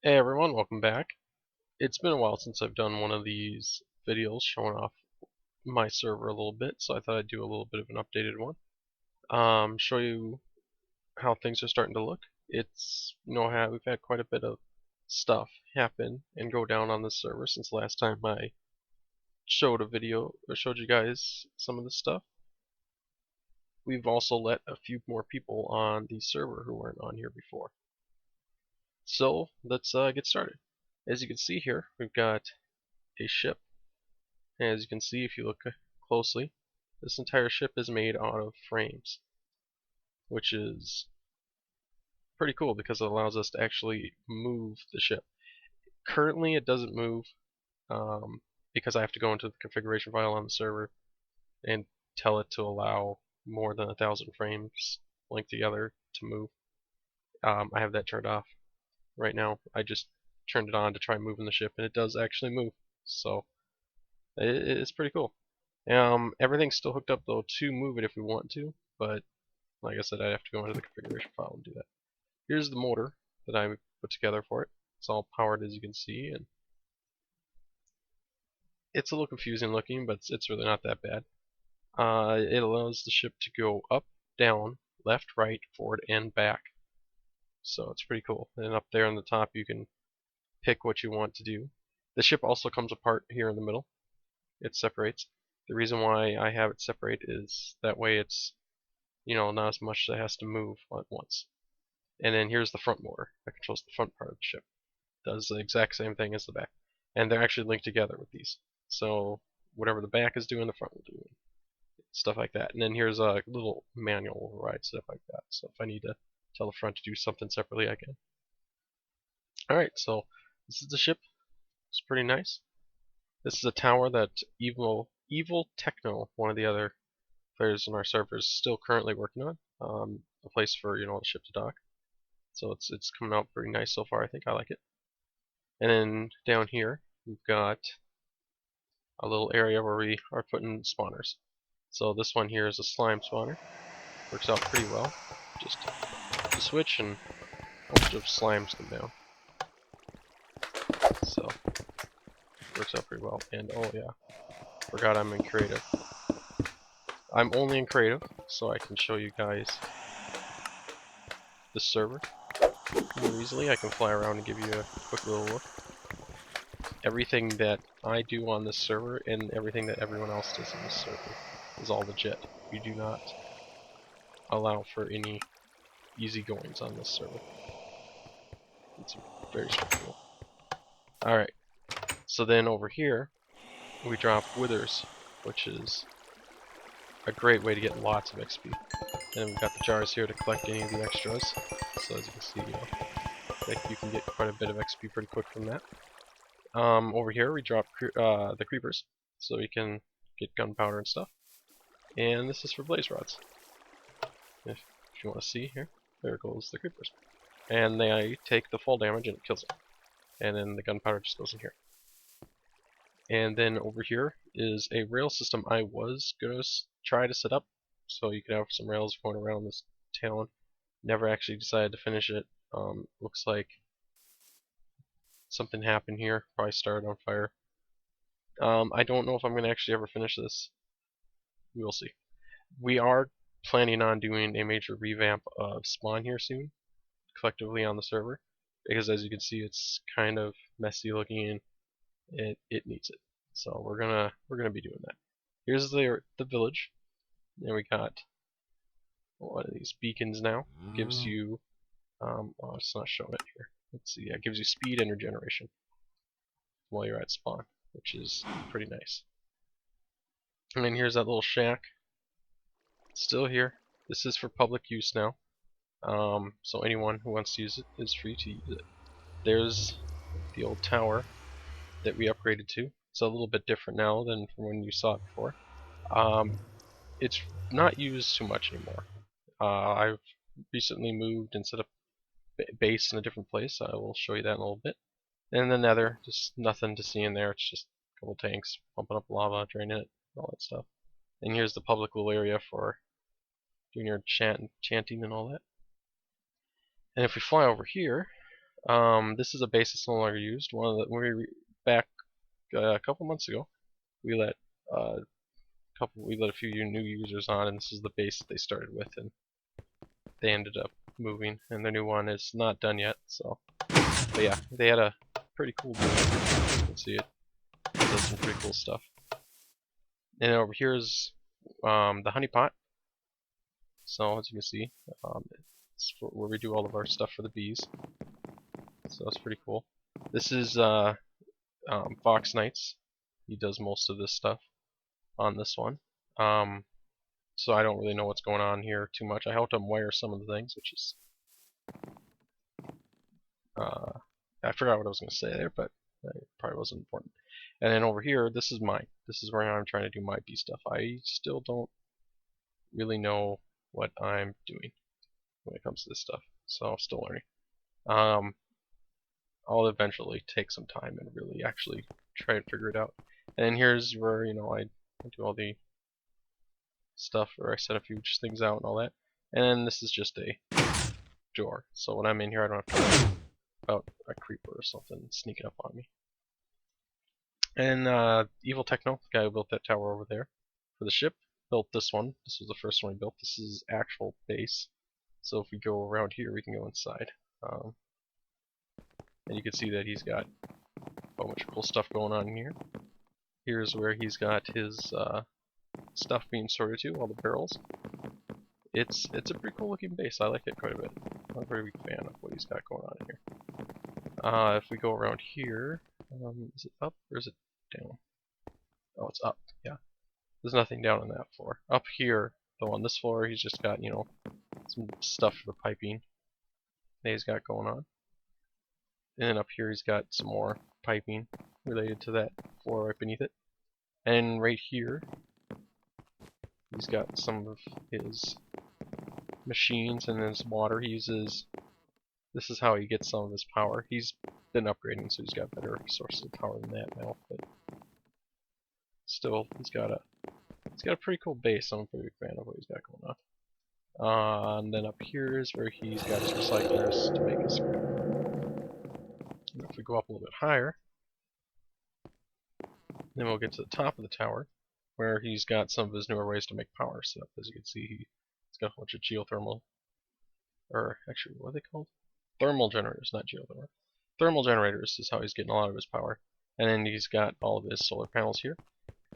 Hey everyone, welcome back. It's been a while since I've done one of these videos showing off my server a little bit, so I thought I'd do a little bit of an updated one. Show you how things are starting to look. We've had quite a bit of stuff happen and go down on this server since the last time I showed a video or showed you guys some of this stuff. We've also let a few more people on the server who weren't on here before. So let's get started. As you can see here, we've got a ship. As you can see, if you look closely, this entire ship is made out of frames, which is pretty cool because it allows us to actually move the ship. Currently, it doesn't move because I have to go into the configuration file on the server and tell it to allow more than 1,000 frames linked together to move. I have that turned off right now. I just turned it on to try moving the ship, and it does actually move. So it's pretty cool. Everything's still hooked up though to move it if we want to, but like I said, I'd have to go into the configuration file and do that. Here's the motor that I put together for it. It's all powered, as you can see, and it's a little confusing looking, but it's really not that bad. It allows the ship to go up, down, left, right, forward, and back. So it's pretty cool. And up there on the top, you can pick what you want to do. The ship also comes apart here in the middle. It separates. The reason why I have it separate is that way it's not as much that has to move at once. And then here's the front motor that controls the front part of the ship. Does the exact same thing as the back. And they're actually linked together with these. So whatever the back is doing, the front will do. Stuff like that. And then here's a little manual override, stuff like that. So if I need to tell the front to do something separately, I can. Alright, so this is the ship. It's pretty nice. This is a tower that Evil Techno, one of the other players in our server, is still currently working on. A place for the ship to dock. So it's coming out pretty nice so far. I think I like it. And then down here we've got a little area where we are putting spawners. So this one here is a slime spawner. Works out pretty well. Just a switch and a bunch of slimes come down. So works out pretty well. And oh yeah, forgot I'm in creative. I'm only in creative, so I can show you guys the server more easily. I can fly around and give you a quick little look. Everything that I do on this server and everything that everyone else does on this server is all legit. We do not allow for any easy goings on this server. It's very strict rule. Alright, so then over here we drop withers, which is a great way to get lots of XP. And we've got the jars here to collect any of the extras. So as you can see, you can get quite a bit of XP pretty quick from that. Over here we drop the creepers, so you can get gunpowder and stuff. And this is for blaze rods. If you want to see here, there goes the creepers. And they take the fall damage and it kills them. And then the gunpowder just goes in here. And then over here is a rail system I was going to try to set up, so you could have some rails going around this town. Never actually decided to finish it. Looks like something happened here. Probably started on fire. I don't know if I'm going to actually ever finish this. We'll see. We are planning on doing a major revamp of spawn here soon, collectively on the server, because as you can see, it's kind of messy looking and it needs it. So we're gonna be doing that. Here's the village, and we got one of these beacons now. Gives you well, it's not showing it here. Let's see. Yeah, it gives you speed and regeneration while you're at spawn, which is pretty nice. And then here's that little shack. It's still here. This is for public use now. So anyone who wants to use it is free to use it. There's the old tower that we upgraded to. It's a little bit different now than from when you saw it before. It's not used too much anymore. I've recently moved and set up base in a different place. I will show you that in a little bit. And the nether, just nothing to see in there. It's just a couple tanks pumping up lava, draining it, all that stuff. And here's the public little area for doing your chanting and all that. And if we fly over here, This is a base that's no longer used. One of the back a couple months ago, we let a few new users on, and this is the base that they started with, and they ended up moving, and their new one is not done yet. So, but yeah, they had a pretty cool build. You can see it does some pretty cool stuff. And over here is the honey pot. So as you can see, it's where we do all of our stuff for the bees. So that's pretty cool. This is Fox Knights. He does most of this stuff on this one. So I don't really know what's going on here too much. I helped him wire some of the things, which is I forgot what I was going to say there, but it probably wasn't important. And then over here, this is mine. This is where I'm trying to do my bee stuff. I still don't really know what I'm doing when it comes to this stuff, so I'm still learning. I'll eventually take some time and really actually try to figure it out. And here's where, you know, I do all the stuff where I set a few things out and all that. And then this is just a door. So when I'm in here, I don't have to worry about a creeper or something sneaking up on me. And Evil Techno, the guy who built that tower over there for the ship, built this one. This was the first one he built. This is actual base. So if we go around here, we can go inside. And you can see that he's got a whole bunch of cool stuff going on here. Here's where he's got his stuff being sorted to, all the barrels. It's a pretty cool looking base. I like it quite a bit. I'm a very big fan of what he's got going on in here. If we go around here, is it up or is it down? Oh, it's up. Yeah. There's nothing down on that floor. Up here, though, on this floor, he's just got, you know, some stuff for the piping that he's got going on. And then up here, he's got some more piping related to that floor right beneath it. And right here, he's got some of his machines and his water he uses. This is how he gets some of his power. He's been upgrading, so he's got better sources of power than that now. But still, he's got a pretty cool base. I'm a pretty big fan of what he's got going on. And then up here is where he's got his recyclers to make his scrap. And if we go up a little bit higher, then we'll get to the top of the tower, where he's got some of his newer ways to make power set up. As you can see, he's got a bunch of geothermal, or actually, what are they called? Thermal generators, not geothermal. Thermal generators is how he's getting a lot of his power. And then he's got all of his solar panels here.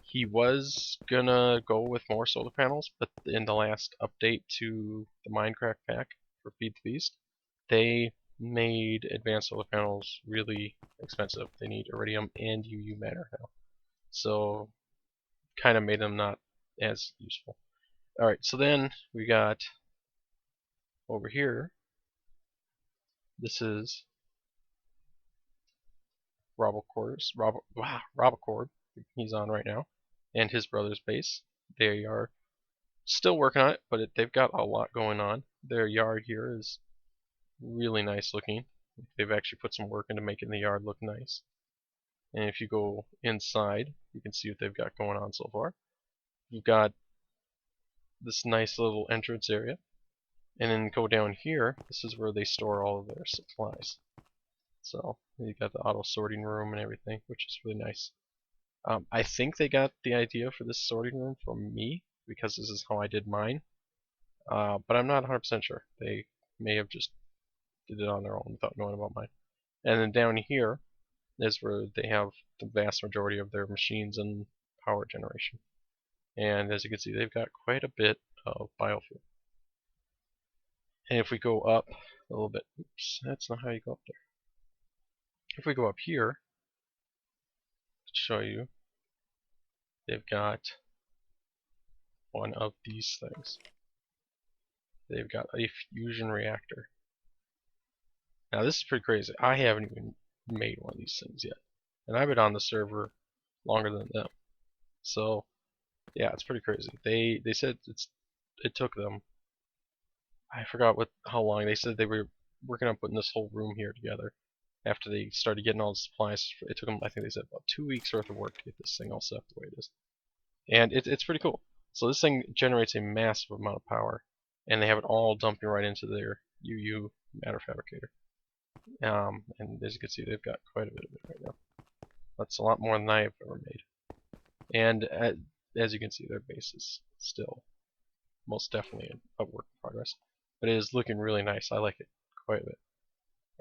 He was gonna go with more solar panels, but in the last update to the Minecraft pack for Feed the Beast, they made advanced solar panels really expensive. They need iridium and UU matter now. So, kind of made them not as useful. Alright, so then we got over here, this is Robocord, he's on right now, and his brother's base. They are still working on it, but they've got a lot going on. Their yard here is really nice looking. They've actually put some work into making the yard look nice. And if you go inside, you can see what they've got going on so far. You've got this nice little entrance area. And then go down here, this is where they store all of their supplies. So, you got the auto sorting room and everything, which is really nice. I think they got the idea for this sorting room from me, because this is how I did mine. But I'm not 100% sure. They may have just did it on their own without knowing about mine. And then down here is where they have the vast majority of their machines and power generation. And as you can see, they've got quite a bit of biofuel. And if we go up a little bit, oops, that's not how you go up there. If we go up here, to show you, they've got one of these things. They've got a fusion reactor. Now this is pretty crazy. I haven't even made one of these things yet. And I've been on the server longer than them. So yeah, it's pretty crazy. They said it took them, I forgot how long. They said they were working on putting this whole room here together. After they started getting all the supplies, it took them, I think they said, about 2 weeks worth of work to get this thing all set up the way it is. And it's pretty cool. So this thing generates a massive amount of power, and they have it all dumping right into their UU matter fabricator. And as you can see, they've got quite a bit of it right now. That's a lot more than I have ever made. And as you can see, their base is still most definitely a work in progress. But it is looking really nice. I like it quite a bit.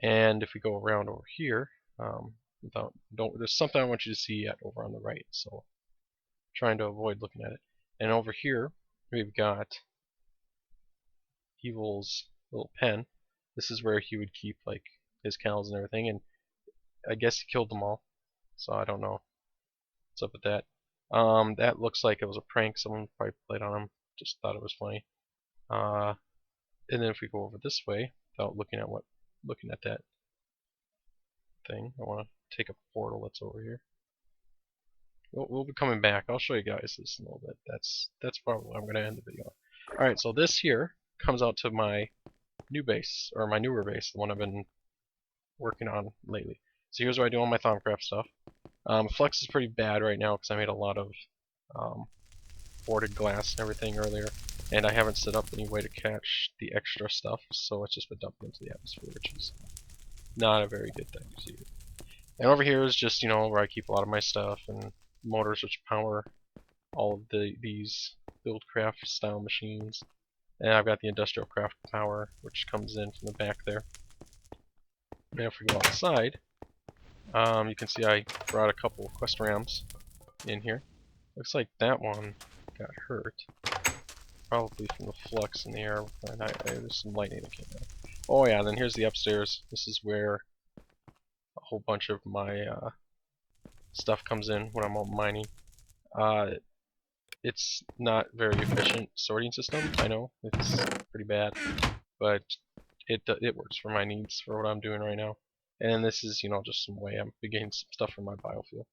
And if we go around over here, there's something I want you to see yet over on the right, so trying to avoid looking at it. And over here, we've got Evil's little pen. This is where he would keep like his cows and everything, and I guess he killed them all, so I don't know what's up with that. That looks like it was a prank. Someone probably played on him. Just thought it was funny. And then if we go over this way, without looking at that thing, I want to take a portal that's over here. We'll be coming back. I'll show you guys this in a little bit. That's probably what I'm going to end the video on. Alright, so this here comes out to my new base, or my newer base, the one I've been working on lately. So here's where I do all my Thaumcraft stuff. Flex is pretty bad right now because I made a lot of boarded glass and everything earlier, and I haven't set up any way to catch the extra stuff, so it's just been dumped into the atmosphere, which is not a very good thing to see. And over here is just, where I keep a lot of my stuff, and motors which power all of these Buildcraft style machines. And I've got the Industrial Craft power, which comes in from the back there. And if we go outside, you can see I brought a couple of quest rams in here. Looks like that one got hurt, probably from the flux in the air, and there's some lightning that came out. Oh yeah, then here's the upstairs. This is where a whole bunch of my stuff comes in when I'm mining. It's not very efficient sorting system. I know it's pretty bad, but it works for my needs for what I'm doing right now. And this is just some way I'm getting some stuff from my biofuel.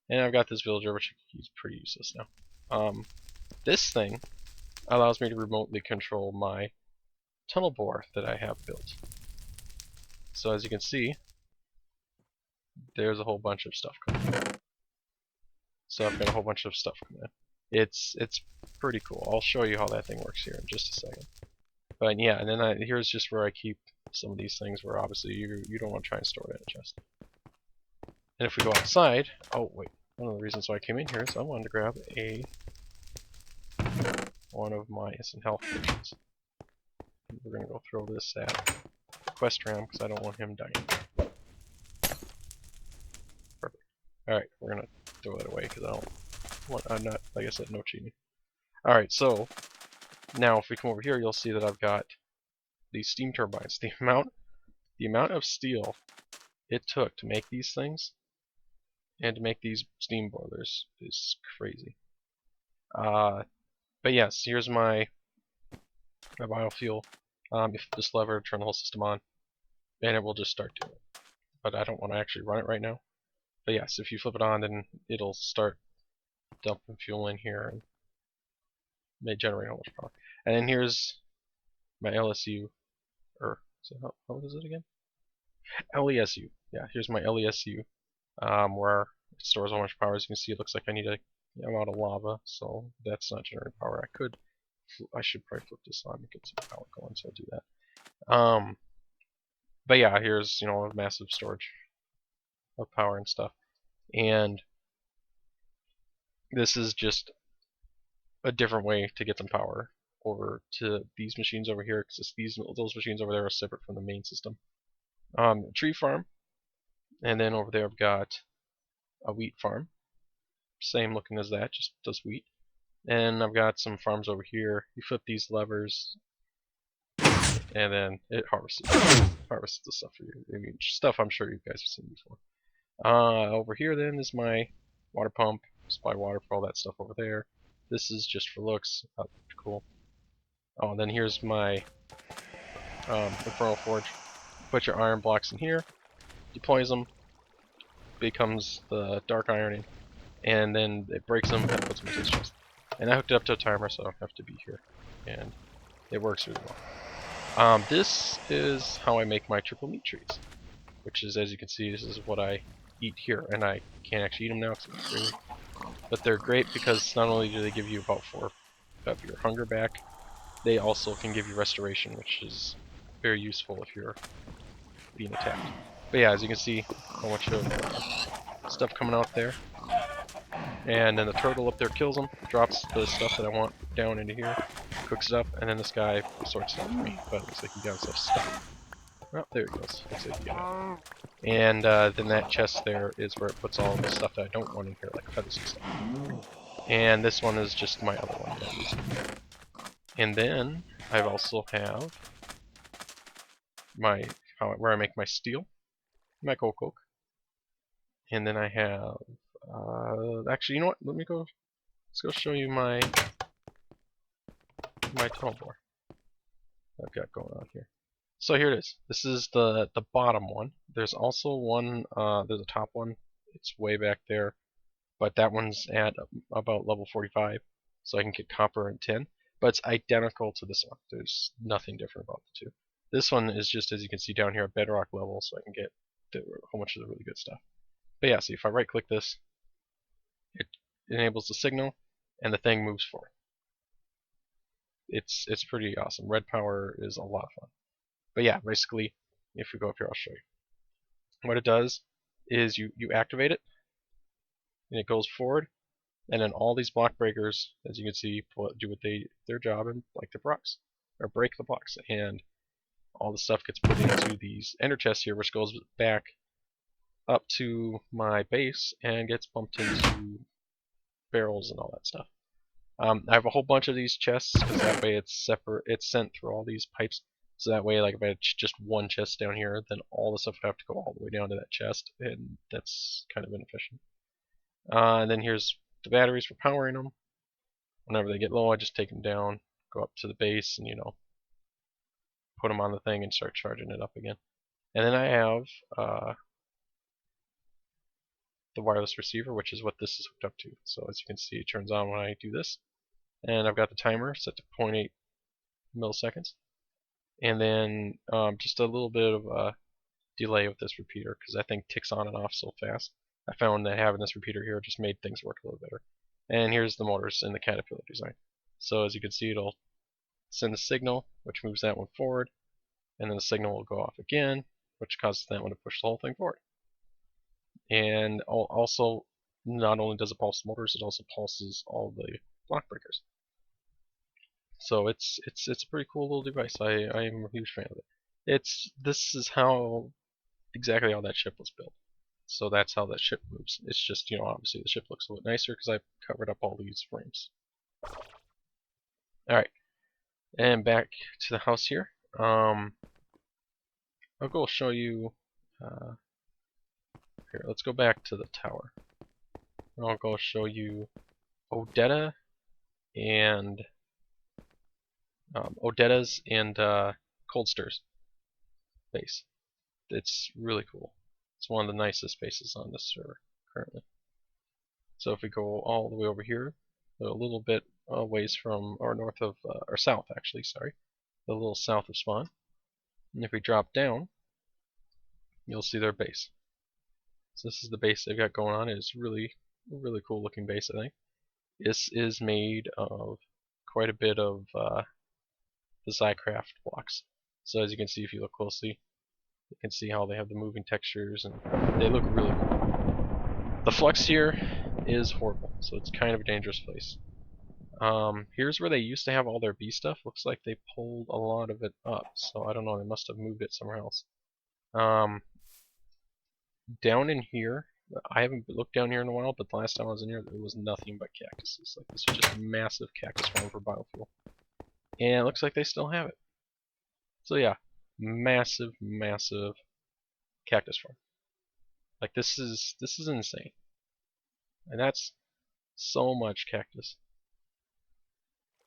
And I've got this villager, which is pretty useless now. This thing allows me to remotely control my tunnel bore that I have built. So as you can see, there's a whole bunch of stuff coming in. So I've got a whole bunch of stuff coming in. It's pretty cool. I'll show you how that thing works here in just a second. But yeah, and then here's just where I keep some of these things where obviously you don't want to try and store it in a chest. And if we go outside, oh wait, one of the reasons why I came in here is I wanted to grab one of my instant health potions. We're gonna go throw this at Quest Ram because I don't want him dying. Perfect. Alright, we're gonna throw it away because I'm not, like I said, no cheating. Alright, so now if we come over here, you'll see that I've got these steam turbines. The amount of steel it took to make these things and to make these steam boilers is crazy. But yes, here's my biofuel. If this lever, turn the whole system on, and it will just start doing it. But I don't want to actually run it right now. But yes, if you flip it on, then it'll start dumping fuel in here and may generate all much power. And then here's my LSU, or what is it again? LESU. Yeah, here's my LESU, where it stores all much power. As you can see, it looks like I need I'm out of lava, so that's not generating power. I should probably flip this on to get some power going, so I'll do that. But yeah, here's a massive storage of power and stuff, and this is just a different way to get some power over to these machines over here, because those machines over there are separate from the main system. Tree farm, and then over there I've got a wheat farm, same looking as that, just does wheat. And I've got some farms over here. You flip these levers, and then it harvests the stuff for you. I mean, stuff I'm sure you guys have seen before. Over here then is my water pump. Supply water for all that stuff over there. This is just for looks. Cool. Oh, and then here's my Infernal Forge. Put your iron blocks in here, deploys them, becomes the dark ironing, and then it breaks them and puts them into this chest. And I hooked it up to a timer, so I don't have to be here, and it works really well. This is how I make my triple meat trees, which is, as you can see, this is what I eat here, and I can't actually eat them now because I'm crazy. But they're great because not only do they give you about 4 of your hunger back, they also can give you restoration, which is very useful if you're being attacked. But yeah, as you can see, a bunch of stuff coming out there. And then the turtle up there kills them, drops the stuff that I want down into here, cooks it up, and then this guy sorts it out for me. But it looks like he got himself stuck. Oh, there he goes. Looks like he got it. And then that chest there is where it puts all the stuff that I don't want in here, like feathers and stuff. And this one is just my other one that I'm using. And then I also have my where I make my steel, my coke. And then I have actually, you know what? Let's go show you my tunnel bore I've got going on here. So here it is. This is the bottom one. There's also one. There's a top one. It's way back there, but that one's at about level 45, so I can get copper and tin. But it's identical to this one. There's nothing different about the two. This one is just, as you can see down here, a bedrock level, so I can get a whole bunch of the really good stuff. But yeah, see, if I right-click this, it enables the signal, and the thing moves forward. It's pretty awesome. Red power is a lot of fun. But yeah, basically, if we go up here, I'll show you. What it does is you activate it, and it goes forward, and then all these block breakers, as you can see, do what their job and like the blocks, or break the blocks, and all the stuff gets put into these ender chests here, which goes back up to my base and gets bumped into barrels and all that stuff. I have a whole bunch of these chests because that way it's separate. It's sent through all these pipes, so that way, like if I had just one chest down here, then all the stuff would have to go all the way down to that chest, and that's kind of inefficient. And then here's the batteries for powering them. Whenever they get low, I just take them down, go up to the base, and put them on the thing and start charging it up again. And then I have the wireless receiver, which is what this is hooked up to. So as you can see, it turns on when I do this. And I've got the timer set to 0.8 milliseconds. And then just a little bit of a delay with this repeater because that thing ticks on and off so fast. I found that having this repeater here just made things work a little better. And here's the motors in the Caterpillar design. So as you can see, it'll send a signal, which moves that one forward, and then the signal will go off again, which causes that one to push the whole thing forward. And also, not only does it pulse the motors, it also pulses all the block breakers. So it's a pretty cool little device. I am a huge fan of it. This is exactly how that ship was built. So that's how that ship moves. It's just, obviously the ship looks a little nicer because I've covered up all these frames. Alright, and back to the house here. I'll go show you, here, let's go back to the tower. I'll go show you Odetta and Odetta's and Coldsters base. It's really cool. It's one of the nicest bases on this server currently. So if we go all the way over here, a little bit ways from, or north of, or south actually, sorry, a little south of spawn. And if we drop down, you'll see their base. So this is the base they've got going on. It's really cool looking base, I think. This is made of quite a bit of the Zycraft blocks. So as you can see, if you look closely, you can see how they have the moving textures, and they look really cool. The flux here is horrible, so it's kind of a dangerous place. Here's where they used to have all their bee stuff. Looks like they pulled a lot of it up, so I don't know, they must have moved it somewhere else. Down in here, I haven't looked down here in a while, but the last time I was in here, there was nothing but cactuses. Like, this is just a massive cactus farm for biofuel. And it looks like they still have it. So yeah, massive cactus farm. Like, this is insane. And that's so much cactus.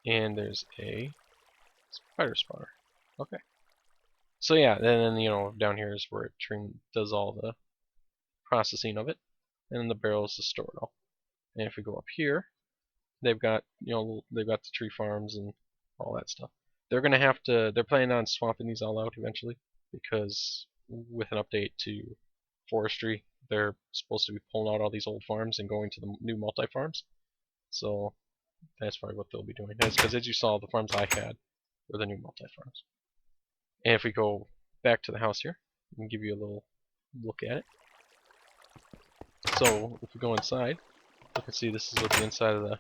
And there's a spider spawner. Okay. So yeah, then down here is where it does all the processing of it, and then the barrels to store it all. And if we go up here, they've got they've got the tree farms and all that stuff. They're planning on swapping these all out eventually, because with an update to forestry, they're supposed to be pulling out all these old farms and going to the new multi-farms. So that's probably what they'll be doing. That's because, as you saw, the farms I had were the new multi-farms. And if we go back to the house here, I can give you a little look at it. So if we go inside, you can see this is what the inside of the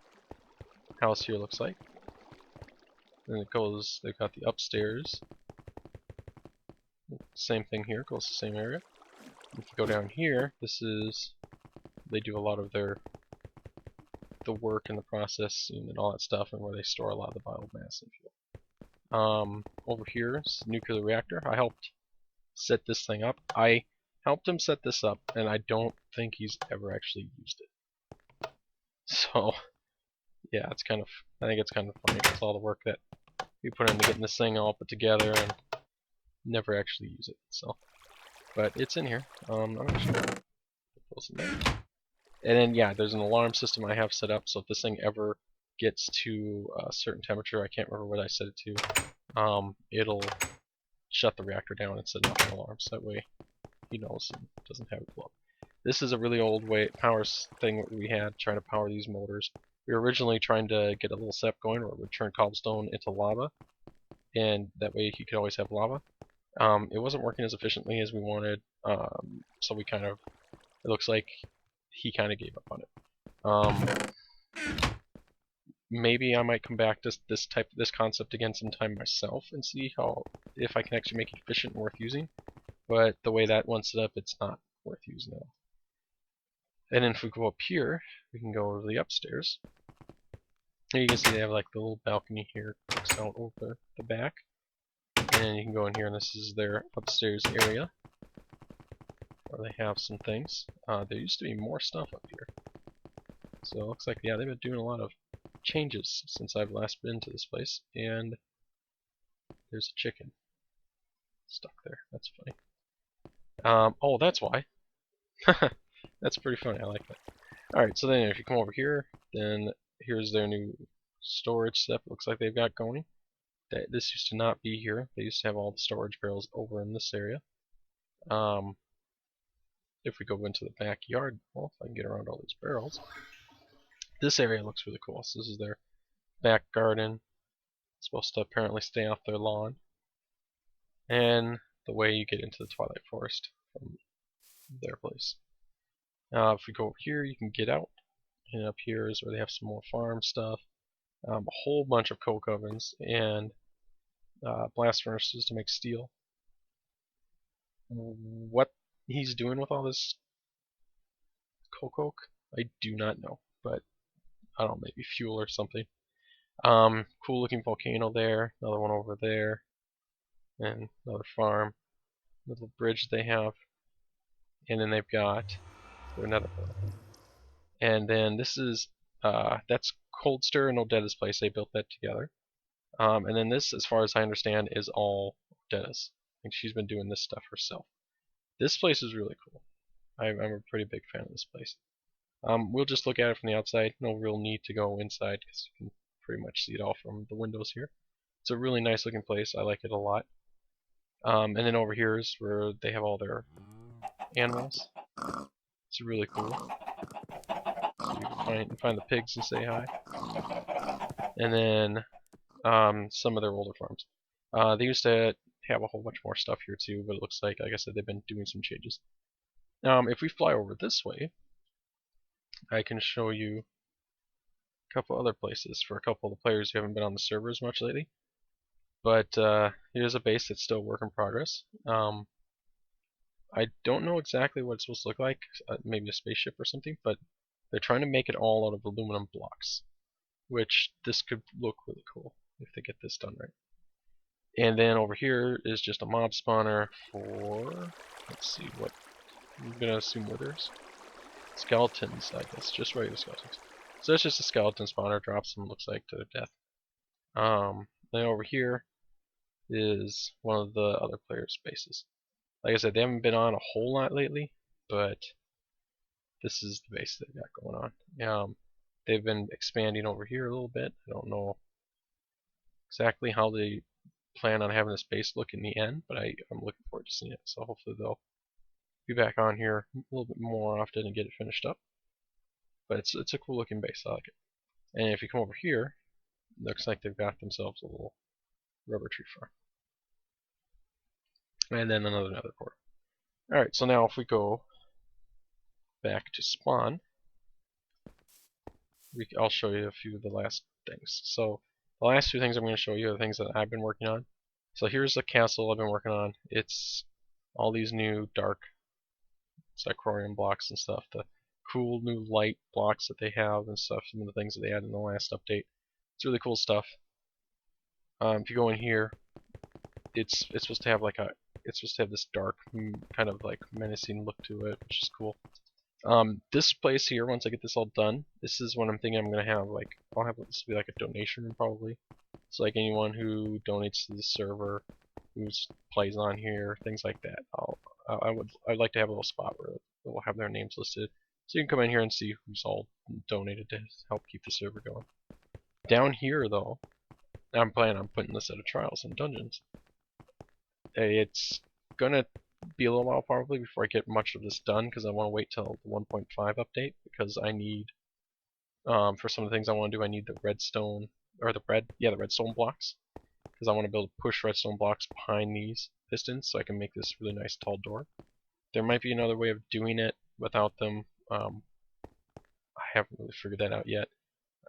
house here looks like. Then it goes, they've got the upstairs. Same thing here, goes to the same area. If you go down here, this is, they do a lot of the work and the processing and all that stuff, and where they store a lot of the biomass and fuel. Over here is the nuclear reactor. I helped set this thing up. I helped him set this up, and I don't think he's ever actually used it. So, yeah, it's kind of, I think it's kind of funny. It's all the work that we put into getting this thing all put together and never actually use it. So, but it's in here. I'm not sure. In there. And then, yeah, there's an alarm system I have set up, so if this thing ever gets to a certain temperature, I can't remember what I set it to, it'll shut the reactor down and set off an alarm, so that way he knows and doesn't have it blow up. This is a really old power thing we had trying to power these motors. We were originally trying to get a little setup going where we would turn cobblestone into lava, and that way you could always have lava. It wasn't working as efficiently as we wanted, so we kind of, it looks like he kind of gave up on it. Maybe I might come back to this concept again sometime myself and see how, if I can actually make it efficient and worth using. But the way that one's set up, it's not worth using at all. And then if we go up here, we can go over the upstairs. And you can see they have like the little balcony here, looks out over the back. And you can go in here, and this is their upstairs area, where they have some things. There used to be more stuff up here. So it looks like, yeah, they've been doing a lot of changes since I've last been to this place. And there's a chicken stuck there. That's funny. Oh, that's why. That's pretty funny. I like that. Alright, so then if you come over here, then here's their new storage setup. Looks like they've got going. This used to not be here. They used to have all the storage barrels over in this area. If we go into the backyard, well, if I can get around all these barrels, this area looks really cool. So this is their back garden. It's supposed to apparently stay off their lawn. And the way you get into the Twilight Forest from their place. If we go over here, you can get out. And up here is where they have some more farm stuff. A whole bunch of coke ovens and blast furnaces to make steel. What he's doing with all this coke, I do not know, but I don't know, maybe fuel or something. Cool looking volcano there, another one over there, and another farm, little bridge they have, and then they've got their nether portal. And then this is, that's Coldster and Odetta's place, they built that together. And then this, as far as I understand, is all Odetta's. I think she's been doing this stuff herself. This place is really cool. I'm a pretty big fan of this place. We'll just look at it from the outside. No real need to go inside because you can pretty much see it all from the windows here. It's a really nice looking place. I like it a lot. And then over here is where they have all their animals. It's really cool. So you can find the pigs and say hi. And then some of their older farms. They used to have a whole bunch more stuff here too, but it looks like I said, they've been doing some changes. If we fly over this way, I can show you a couple other places for a couple of the players who haven't been on the servers much lately. But here's a base that's still a work in progress. I don't know exactly what it's supposed to look like, maybe a spaceship or something, but they're trying to make it all out of aluminum blocks, which this could look really cool if they get this done right. And then over here is just a mob spawner for, let's see, what I'm going to assume withers. Skeletons, I guess, just regular skeletons. So it's just a skeleton spawner, drops them, looks like, to their death. Then over here is one of the other players' bases. Like I said, they haven't been on a whole lot lately, but this is the base they've got going on. They've been expanding over here a little bit. I don't know exactly how they plan on having this base look in the end, but I'm looking forward to seeing it. So hopefully they'll be back on here a little bit more often and get it finished up. But it's a cool looking base. I like it. And if you come over here, it looks like they've got themselves a little rubber tree farm. And then another nether portal. Alright, so now if we go back to spawn, I'll show you a few of the last things. So the last few things I'm going to show you are the things that I've been working on. So here's the castle I've been working on. It's all these new dark Psychorium blocks and stuff. The cool new light blocks that they have and stuff. Some of the things that they added in the last update. It's really cool stuff. If you go in here, it's supposed to have like this dark kind of like menacing look to it, which is cool. This place here, once I get this all done, this is what I'm thinking I'm gonna have. Like, I'll have this be like a donation room probably. So like anyone who donates to the server, who plays on here, things like that. I'd like to have a little spot where they'll have their names listed, so you can come in here and see who's all donated to help keep the server going. Down here though, I'm planning on putting this at a trials and dungeons. It's gonna be a little while probably before I get much of this done because I want to wait till the 1.5 update because I need for some of the things I want to do I need the redstone or the redstone blocks because I want to be able to push redstone blocks behind these pistons so I can make this really nice tall door. There might be another way of doing it without them. I haven't really figured that out yet.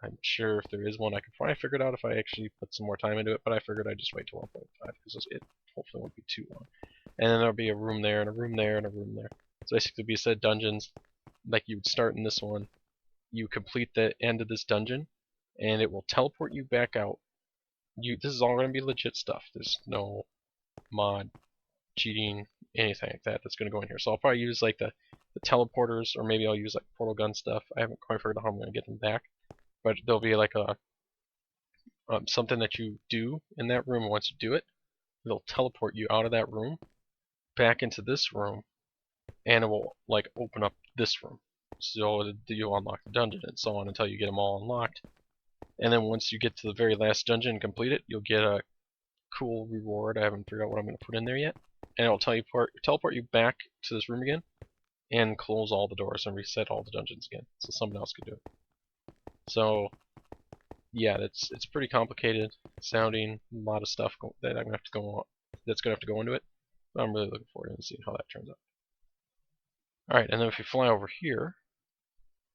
I'm sure if there is one I could probably figure it out if I actually put some more time into it, but I figured I'd just wait till 1.5 because it hopefully won't be too long. And then there'll be a room there, and a room there, and a room there. So basically, be said dungeons, like you would start in this one, you complete the end of this dungeon, and it will teleport you back out. This is all going to be legit stuff. There's no mod, cheating, anything like that that's going to go in here. So I'll probably use like the teleporters, or maybe I'll use like portal gun stuff. I haven't quite figured out how I'm going to get them back, but there'll be like a something that you do in that room. Once you do it, it'll teleport you out of that room back into this room, and it will like open up this room. So you'll unlock the dungeon and so on until you get them all unlocked. And then once you get to the very last dungeon and complete it, you'll get a cool reward. I haven't figured out what I'm going to put in there yet. And it'll teleport you back to this room again and close all the doors and reset all the dungeons again. So someone else could do it. So yeah, it's pretty complicated sounding, a lot of stuff that I'm gonna have to go on, that's gonna have to go into it. But I'm really looking forward to seeing how that turns out. Alright, and then if you fly over here,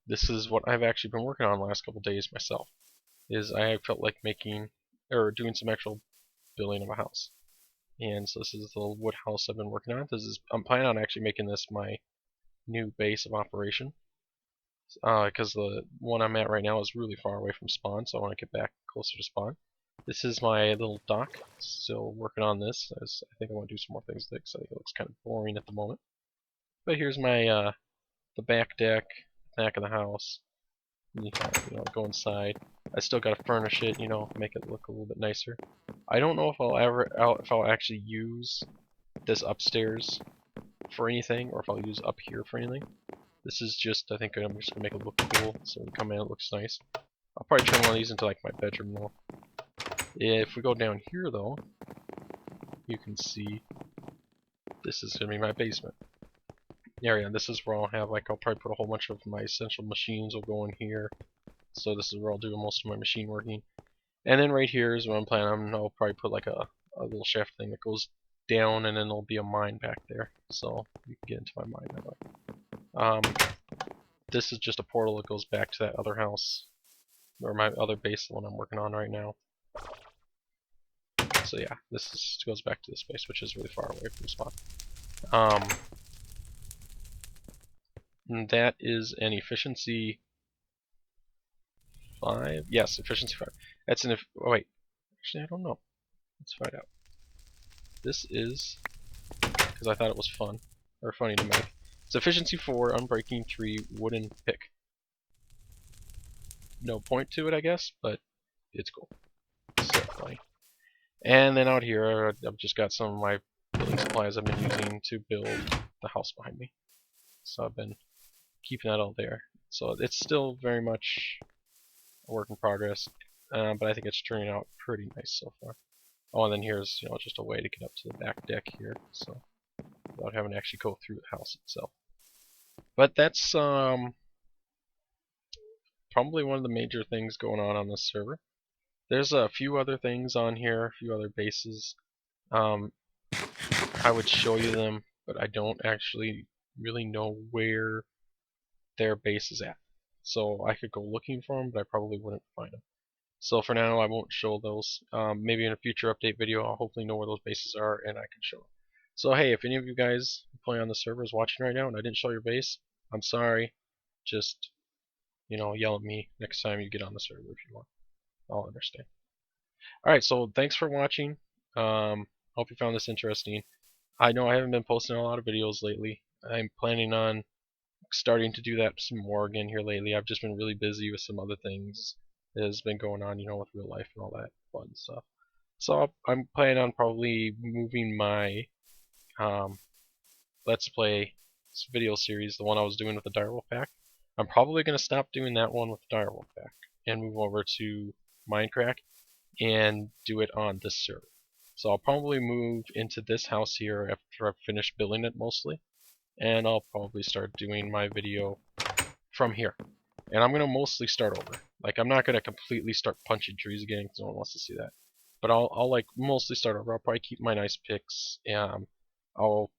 this is what I've actually been working on the last couple days myself. Is I felt like making or doing some actual building of a house. And so this is the wood house I've been working on. I'm planning on actually making this my new base of operation. Because the one I'm at right now is really far away from spawn, so I want to get back closer to spawn. This is my little dock. Still working on this. I think I want to do some more things with it because I think it looks kind of boring at the moment. But here's my the back deck, back of the house. You know, go inside. I still gotta furnish it, you know, make it look a little bit nicer. I don't know if I'll actually use this upstairs for anything, or if I'll use up here for anything. This is just, I think I'm just gonna make it look cool, so when you come in it looks nice. I'll probably turn one of these into like my bedroom though. If we go down here though, you can see this is gonna be my basement area. This is where I'll have like I'll probably put a whole bunch of my essential machines will go in here. So this is where I'll do most of my machine working. And then right here is where I'm planning on. I'll probably put like a little shaft thing that goes down, and then there'll be a mine back there. So you can get into my mine that way. This is just a portal that goes back to that other house, or my other base, the one I'm working on right now. So yeah, goes back to this base, which is really far away from spawn. And that is an efficiency 5. Yes, efficiency 5. That's an oh wait, actually I don't know. Let's find out. This is because I thought it was fun or funny to make. It's efficiency 4, unbreaking 3, wooden pick. No point to it, I guess, but it's cool. It's so funny. And then out here, I've just got some of my building supplies I've been using to build the house behind me. So I've been keeping that all there. So it's still very much a work in progress, but I think it's turning out pretty nice so far. Oh, and then here's just a way to get up to the back deck here, so without having to actually go through the house itself. But that's probably one of the major things going on this server. There's a few other things on here, a few other bases. I would show you them but I don't actually really know where their base is at. So I could go looking for them, but I probably wouldn't find them. So for now, I won't show those. Maybe in a future update video, I'll hopefully know where those bases are and I can show them. So hey, if any of you guys playing on the server is watching right now and I didn't show your base, I'm sorry. Just, yell at me next time you get on the server if you want. I'll understand. Alright, so thanks for watching. Hope you found this interesting. I know I haven't been posting a lot of videos lately. I'm planning on starting to do that some more again here lately. I've just been really busy with some other things that has been going on, with real life and all that fun stuff. So I'm planning on probably moving my Let's Play video series, the one I was doing with the Direwolf pack. I'm probably going to stop doing that one with the Direwolf pack and move over to Minecraft and do it on this server. So I'll probably move into this house here after I've finished building it mostly, and I'll probably start doing my video from here. And I'm going to mostly start over. Like, I'm not going to completely start punching trees again because no one wants to see that. But I'll like mostly start over. I'll probably keep my nice picks. I'll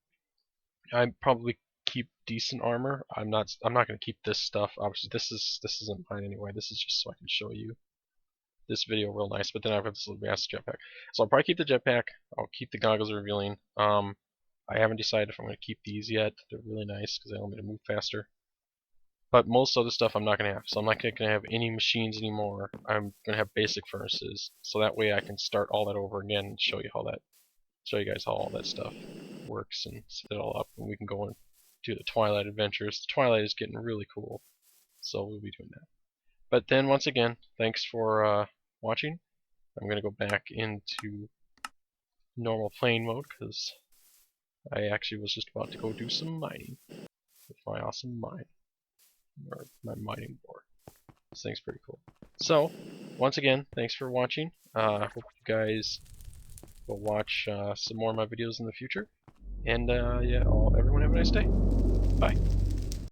probably keep decent armor. I'm not going to keep this stuff. Obviously, this isn't mine anyway. This is just so I can show you this video real nice. But then I've got this little massive jetpack. So I'll probably keep the jetpack. I'll keep the goggles revealing. I haven't decided if I'm going to keep these yet. They're really nice because they allow me to move faster. But most other stuff I'm not going to have. So I'm not going to have any machines anymore. I'm going to have basic furnaces. So that way I can start all that over again and show you guys how all that stuff works and set it all up. And we can go and do the Twilight adventures. The Twilight is getting really cool. So we'll be doing that. But then once again, thanks for watching. I'm going to go back into normal playing mode because I actually was just about to go do some mining with my awesome mine. Or my mining board. This thing's pretty cool. So, once again, thanks for watching. Hope you guys will watch some more of my videos in the future. And yeah, everyone have a nice day. Bye.